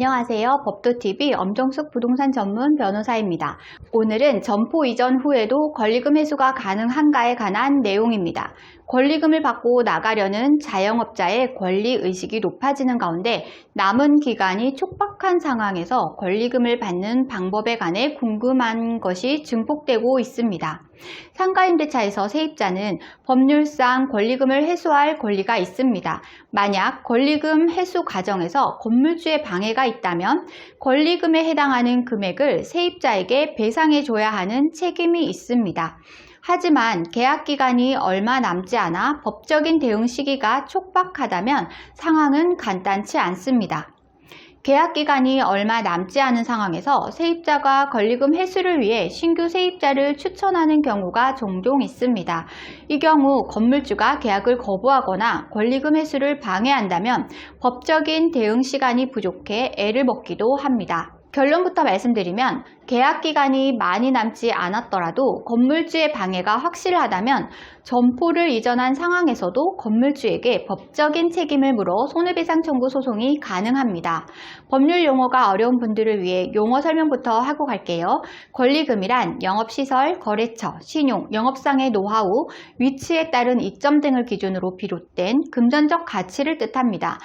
안녕하세요. 법도TV 엄정숙 부동산 전문 변호사입니다. 오늘은 점포 이전 후에도 권리금 회수가 가능한가에 관한 내용입니다. 권리금을 받고 나가려는 자영업자의 권리의식이 높아지는 가운데 남은 기간이 촉박한 상황에서 권리금을 받는 방법에 관해 궁금한 것이 증폭되고 있습니다. 상가임대차에서 세입자는 법률상 권리금을 회수할 권리가 있습니다. 만약 권리금 회수 과정에서 건물주의 방해가 있다면 권리금에 해당하는 금액을 세입자에게 배상해줘야 하는 책임이 있습니다. 하지만 계약기간이 얼마 남지 않아 법적인 대응 시기가 촉박하다면 상황은 간단치 않습니다. 계약기간이 얼마 남지 않은 상황에서 세입자가 권리금 회수를 위해 신규 세입자를 추천하는 경우가 종종 있습니다. 이 경우 건물주가 계약을 거부하거나 권리금 회수를 방해한다면 법적인 대응 시간이 부족해 애를 먹기도 합니다. 결론부터 말씀드리면 계약기간이 많이 남지 않았더라도 건물주의 방해가 확실하다면 점포를 이전한 상황에서도 건물주에게 법적인 책임을 물어 손해배상 청구 소송이 가능합니다. 법률 용어가 어려운 분들을 위해 용어 설명부터 하고 갈게요. 권리금이란 영업시설, 거래처, 신용, 영업상의 노하우, 위치에 따른 이점 등을 기준으로 비롯된 금전적 가치를 뜻합니다.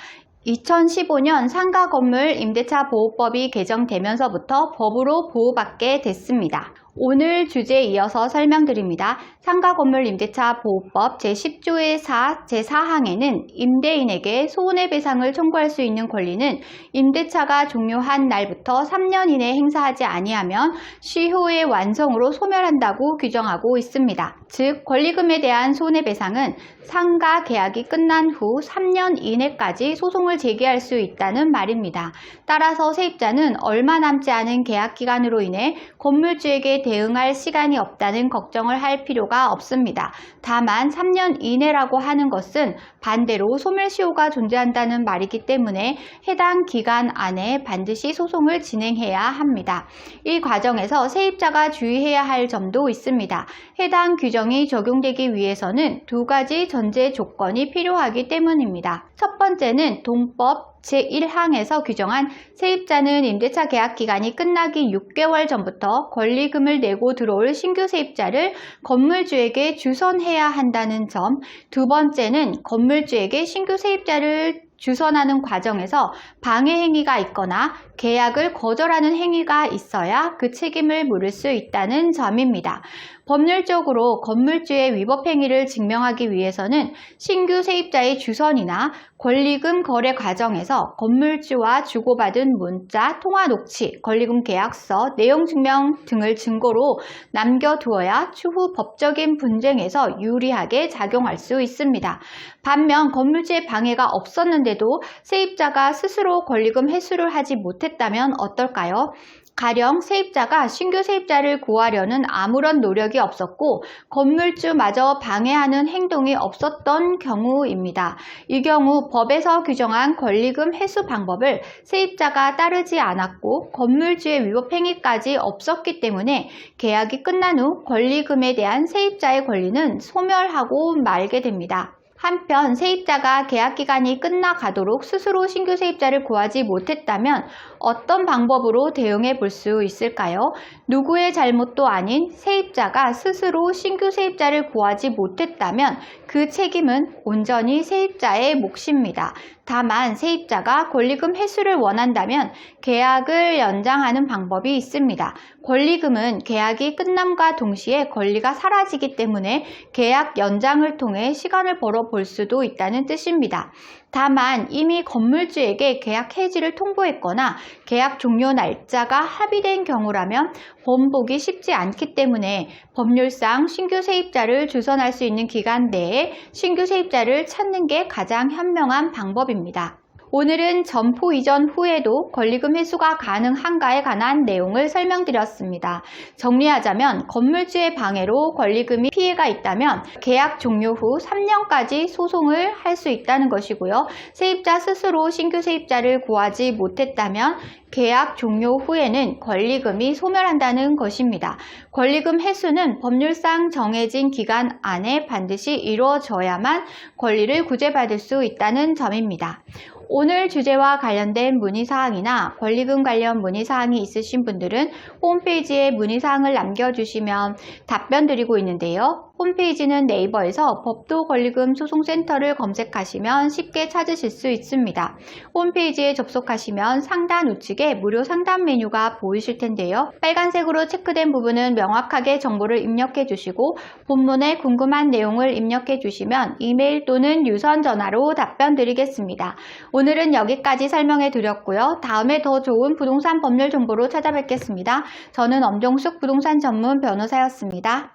2015년 상가건물 임대차 보호법이 개정되면서부터 법으로 보호받게 됐습니다. 오늘 주제에 이어서 설명드립니다. 상가건물 임대차 보호법 제10조의 4, 제4항에는 임대인에게 손해배상을 청구할 수 있는 권리는 임대차가 종료한 날부터 3년 이내에 행사하지 아니하면 시효의 완성으로 소멸한다고 규정하고 있습니다. 즉, 권리금에 대한 손해배상은 상가 계약이 끝난 후 3년 이내까지 소송을 제기할 수 있다는 말입니다. 따라서 세입자는 얼마 남지 않은 계약기간으로 인해 건물주에게 대응할 시간이 없다는 걱정을 할 필요가 없습니다. 다만 3년 이내라고 하는 것은 반대로 소멸시효가 존재한다는 말이기 때문에 해당 기간 안에 반드시 소송을 진행해야 합니다. 이 과정에서 세입자가 주의해야 할 점도 있습니다. 해당 규정이 적용되기 위해서는 두 가지 전제 조건이 필요하기 때문입니다. 첫 번째는 동법 제1항에서 규정한 세입자는 임대차 계약 기간이 끝나기 6개월 전부터 권리금을 내고 들어올 신규 세입자를 건물주에게 주선해야 한다는 점, 두 번째는 건물주에게 신규 세입자를 주선하는 과정에서 방해 행위가 있거나 계약을 거절하는 행위가 있어야 그 책임을 물을 수 있다는 점입니다. 법률적으로 건물주의 위법 행위를 증명하기 위해서는 신규 세입자의 주선이나 권리금 거래 과정에서 건물주와 주고받은 문자, 통화 녹취, 권리금 계약서, 내용 증명 등을 증거로 남겨두어야 추후 법적인 분쟁에서 유리하게 작용할 수 있습니다. 반면 건물주의 방해가 없었는데도 세입자가 스스로 권리금 회수를 하지 못했다면 어떨까요? 가령 세입자가 신규 세입자를 구하려는 아무런 노력이 없었고 건물주마저 방해하는 행동이 없었던 경우입니다. 이 경우 법에서 규정한 권리금 회수 방법을 세입자가 따르지 않았고 건물주의 위법 행위까지 없었기 때문에 계약이 끝난 후 권리금에 대한 세입자의 권리는 소멸하고 말게 됩니다. 한편 세입자가 계약기간이 끝나가도록 스스로 신규 세입자를 구하지 못했다면 어떤 방법으로 대응해 볼 수 있을까요? 누구의 잘못도 아닌 세입자가 스스로 신규 세입자를 구하지 못했다면 그 책임은 온전히 세입자의 몫입니다. 다만 세입자가 권리금 회수를 원한다면 계약을 연장하는 방법이 있습니다. 권리금은 계약이 끝남과 동시에 권리가 사라지기 때문에 계약 연장을 통해 시간을 벌어볼 수도 있다는 뜻입니다. 다만 이미 건물주에게 계약 해지를 통보했거나 계약 종료 날짜가 합의된 경우라면 번복이 쉽지 않기 때문에 법률상 신규 세입자를 주선할 수 있는 기간 내에 신규 세입자를 찾는 게 가장 현명한 방법입니다. 오늘은 점포 이전 후에도 권리금 회수가 가능한가에 관한 내용을 설명드렸습니다. 정리하자면 건물주의 방해로 권리금이 피해가 있다면 계약 종료 후 3년까지 소송을 할 수 있다는 것이고요. 세입자 스스로 신규 세입자를 구하지 못했다면 계약 종료 후에는 권리금이 소멸한다는 것입니다. 권리금 회수는 법률상 정해진 기간 안에 반드시 이루어져야만 권리를 구제받을 수 있다는 점입니다. 오늘 주제와 관련된 문의사항이나 권리금 관련 문의사항이 있으신 분들은 홈페이지에 문의사항을 남겨주시면 답변 드리고 있는데요. 홈페이지는 네이버에서 법도 권리금 소송센터를 검색하시면 쉽게 찾으실 수 있습니다. 홈페이지에 접속하시면 상단 우측에 무료 상담 메뉴가 보이실 텐데요. 빨간색으로 체크된 부분은 명확하게 정보를 입력해 주시고 본문에 궁금한 내용을 입력해 주시면 이메일 또는 유선 전화로 답변 드리겠습니다. 오늘은 여기까지 설명해 드렸고요. 다음에 더 좋은 부동산 법률 정보로 찾아뵙겠습니다. 저는 엄정숙 부동산 전문 변호사였습니다.